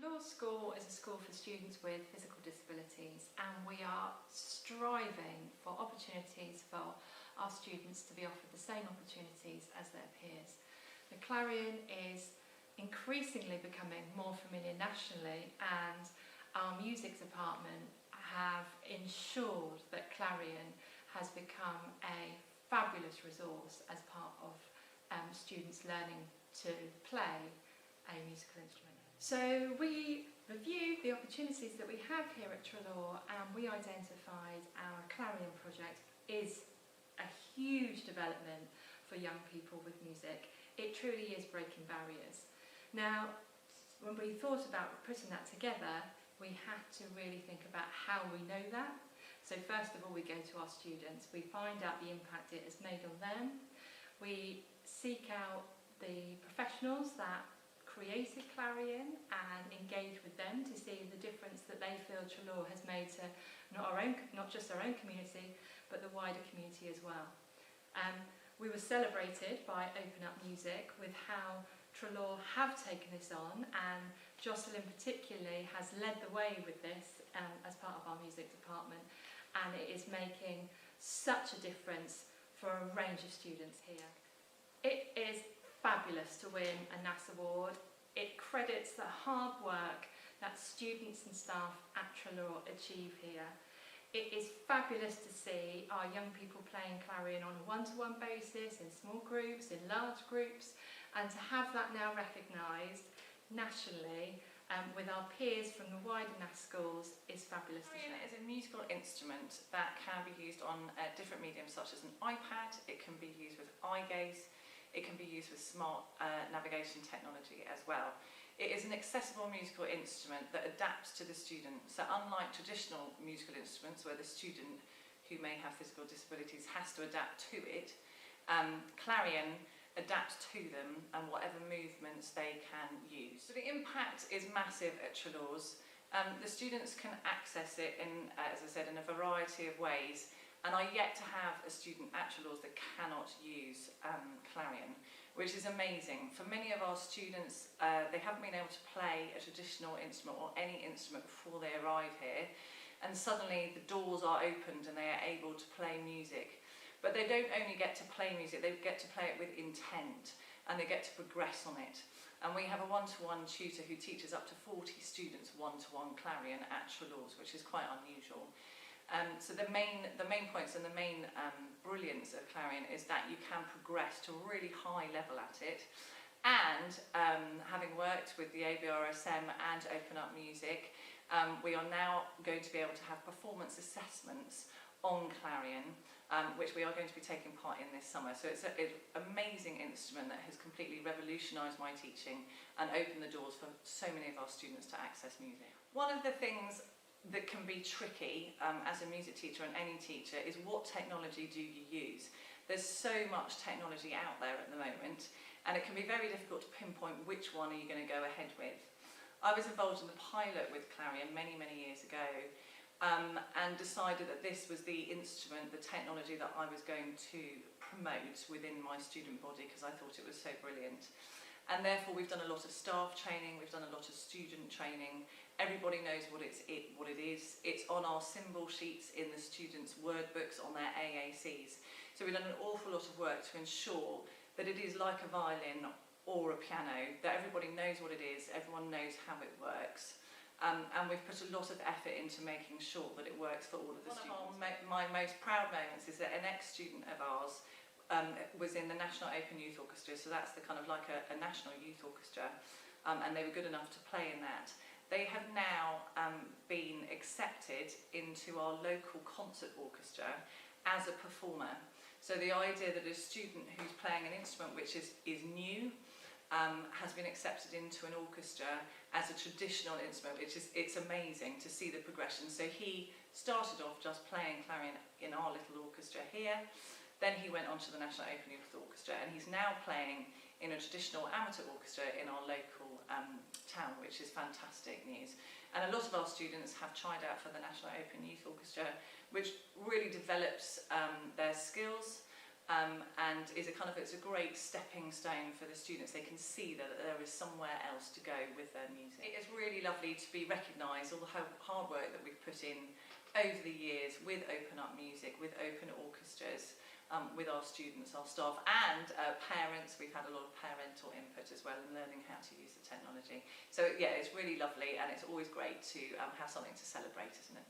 Treloars School is a school for students with physical disabilities, and we are striving for opportunities for our students to be offered the same opportunities as their peers. The Clarion is increasingly becoming more familiar nationally, and our music department have ensured that Clarion has become a fabulous resource as part of students learning to play a musical instrument. So we reviewed the opportunities that we have here at Treloars, and we identified our Clarion project is a huge development for young people with music. It truly is breaking barriers. Now, when we thought about putting that together, we had to really think about how we know that. So first of all, we go to our students, we find out the impact it has made on them, we seek out the professionals that created Clarion and engage with them to see the difference that they feel Treloars has made to not just our own community, but the wider community as well. We were celebrated by Open Up Music with how Treloars have taken this on, and Jocelyn particularly has led the way with this as part of our music department, and it is making such a difference for a range of students here. It is fabulous to win a NASS award. It credits the hard work that students and staff at Treloars achieve here. It is fabulous to see our young people playing Clarion on a one-to-one basis, in small groups, in large groups, and to have that now recognised nationally with our peers from the wider NASS schools is fabulous. Clarion is a musical instrument that can be used on different mediums such as an iPad. It can be used with eye gaze. It can be used with smart navigation technology as well. It is an accessible musical instrument that adapts to the student. So unlike traditional musical instruments where the student who may have physical disabilities has to adapt to it, Clarion adapts to them and whatever movements they can use. So the impact is massive at Treloars. The students can access it in, as I said, in a variety of ways. And I yet to have a student at Treloars that cannot use Clarion, which is amazing. For many of our students, they haven't been able to play a traditional instrument or any instrument before they arrive here, and suddenly the doors are opened and they are able to play music. But they don't only get to play music, they get to play it with intent, and they get to progress on it. And we have a one-to-one tutor who teaches up to 40 students one-to-one Clarion at Treloars, which is quite unusual. So the main points and the main brilliance of Clarion is that you can progress to a really high level at it, and having worked with the ABRSM and Open Up Music, we are now going to be able to have performance assessments on Clarion, which we are going to be taking part in this summer. So it's an amazing instrument that has completely revolutionised my teaching and opened the doors for so many of our students to access music. One of the things that can be tricky as a music teacher and any teacher is what technology do you use? There's so much technology out there at the moment, and it can be very difficult to pinpoint which one are you going to go ahead with. I was involved in the pilot with Clarion many years ago, and decided that this was the instrument, the technology that I was going to promote within my student body because I thought it was so brilliant. And therefore we've done a lot of staff training, we've done a lot of student training. Everybody knows what it is. It's on our symbol sheets in the students' word books on their AACs. So we've done an awful lot of work to ensure that it is like a violin or a piano, that everybody knows what it is, everyone knows how it works. And we've put a lot of effort into making sure that it works for all of the students. One of my most proud moments is that an ex-student of ours was in the National Open Youth Orchestra, so that's the kind of like a national youth orchestra, and they were good enough to play in that. They have now been accepted into our local concert orchestra as a performer. So the idea that a student who's playing an instrument which is new has been accepted into an orchestra as a traditional instrument, it's amazing to see the progression. So he started off just playing Clarion in our little orchestra here. Then he went on to the National Open Youth Orchestra, and he's now playing in a traditional amateur orchestra in our local town, which is fantastic news. And a lot of our students have tried out for the National Open Youth Orchestra, which really develops their skills, and it's a great stepping stone for the students. They can see that there is somewhere else to go with their music. It is really lovely to be recognised, all the hard work that we've put in over the years with Open Up Music, with open orchestras, with our students, our staff, and parents. We've had a lot of parental input as well in learning how to use the technology. So yeah, it's really lovely, and it's always great to have something to celebrate, isn't it?